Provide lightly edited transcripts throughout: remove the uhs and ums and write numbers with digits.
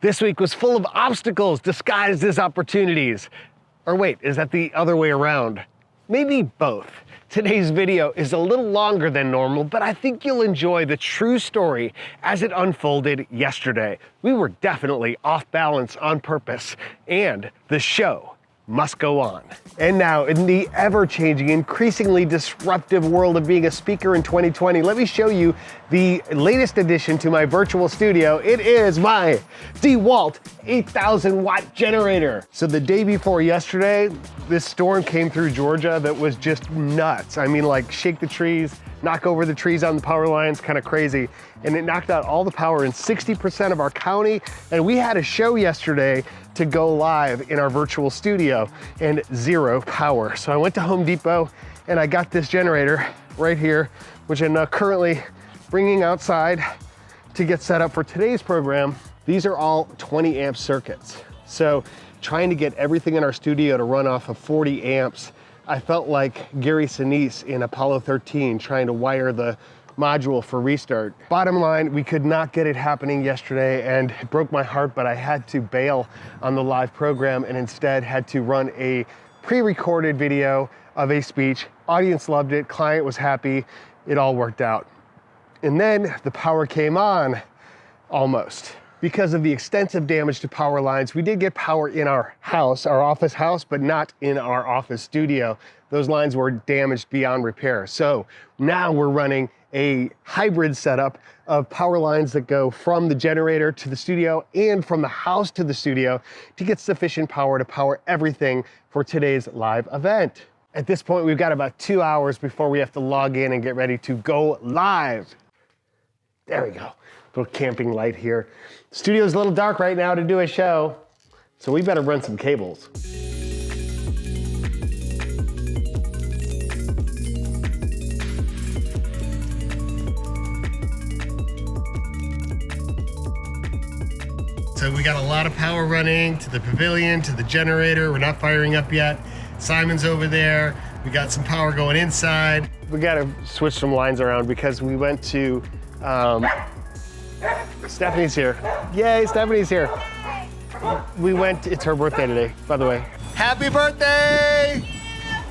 This week was full of obstacles disguised as opportunities. Or wait, is that the other way around? Maybe both. Today's video is a little longer than normal, but I think you'll enjoy the true story as it unfolded yesterday. We were definitely off balance on purpose, and the show must go on. And now, in the ever-changing, increasingly disruptive world of being a speaker in 2020, let me show you the latest addition to my virtual studio. It is my DeWalt 8,000 watt generator. So the day before yesterday, this storm came through Georgia that was just nuts. I mean, like, shake the trees, knock over the trees on the power lines, kind of crazy. And it knocked out all the power in 60% of our county. And we had a show yesterday to go live in our virtual studio and zero power. So I went to Home Depot and I got this generator right here, which I'm now currently bringing outside to get set up for today's program. These are all 20 amp circuits. So trying to get everything in our studio to run off of 40 amps, I felt like Gary Sinise in Apollo 13 trying to wire the module for restart. Bottom line, we could not get it happening yesterday and it broke my heart, but I had to bail on the live program and instead had to run a pre-recorded video of a speech. Audience loved it, client was happy, it all worked out. And then the power came on, almost. Because of the extensive damage to power lines, we did get power in our house, our office house, but not in our office studio. Those lines were damaged beyond repair. So now we're running a hybrid setup of power lines that go from the generator to the studio and from the house to the studio to get sufficient power to power everything for today's live event. At this point, we've got about 2 hours before we have to log in and get ready to go live. There we go. Little camping light here. Studio's a little dark right now to do a show, so we better run some cables. So we got a lot of power running to the pavilion, to the generator. We're not firing up yet. Simon's over there. We got some power going inside. We gotta switch some lines around because we went to, Stephanie's here. Yay, Stephanie's here. We went, it's her birthday today, by the way. Happy birthday!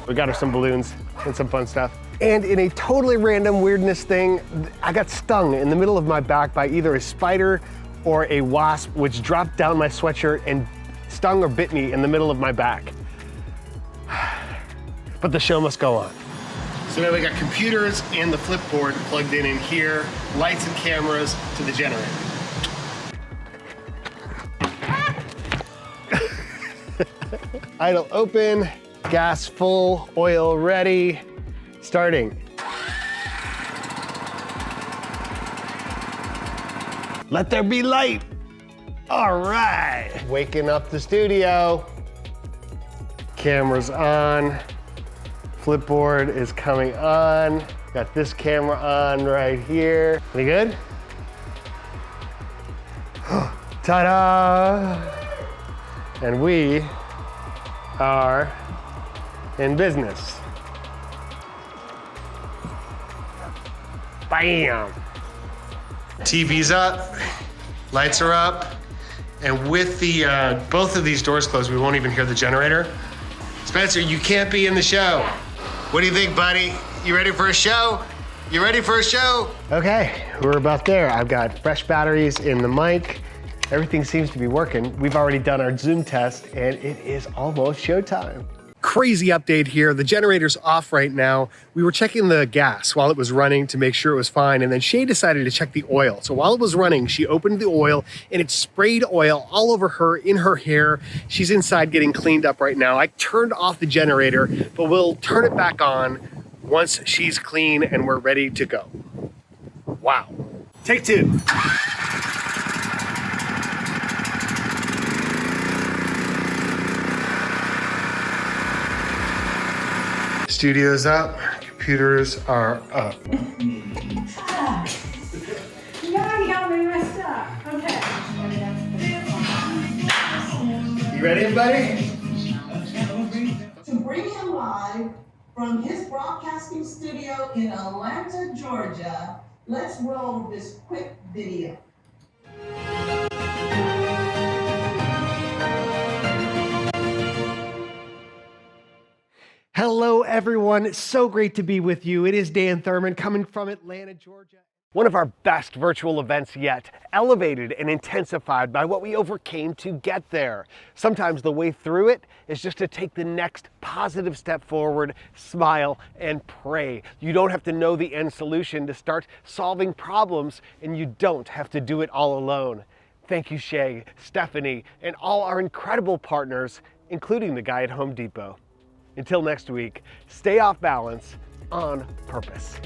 We got her some balloons and some fun stuff. And in a totally random weirdness thing, I got stung in the middle of my back by either a spider or a wasp, which dropped down my sweatshirt and stung or bit me in the middle of my back. But the show must go on. So now we got computers and the Flipboard plugged in here, lights and cameras to the generator. Idle open, gas full, oil ready, starting. Let there be light. All right. Waking up the studio. Camera's on. Flipboard is coming on. Got this camera on right here. We good? Ta-da! And we are in business. Bam! TV's up, lights are up, and with the both of these doors closed, we won't even hear the generator. Spencer, you can't be in the show. What do you think, buddy? You ready for a show? You ready for a show? Okay, we're about there. I've got fresh batteries in the mic. Everything seems to be working. We've already done our Zoom test, and it is almost showtime. Crazy update here. The generator's off right now. We were checking the gas while it was running to make sure it was fine, and then Shay decided to check the oil. So while it was running, she opened the oil and it sprayed oil all over her, in her hair. She's inside getting cleaned up right now. I turned off the generator, but we'll turn it back on once she's clean and we're ready to go. Wow. Take two. Studio's up, computers are up. Now you got me messed up. Okay. You ready, everybody? To bring him live from his broadcasting studio in Atlanta, Georgia, let's roll this quick video. Hello, everyone. It's so great to be with you. It is Dan Thurman coming from Atlanta, Georgia. One of our best virtual events yet, elevated and intensified by what we overcame to get there. Sometimes the way through it is just to take the next positive step forward, smile, and pray. You don't have to know the end solution to start solving problems, and you don't have to do it all alone. Thank you, Shay, Stephanie, and all our incredible partners, including the guy at Home Depot. Until next week, stay off balance on purpose.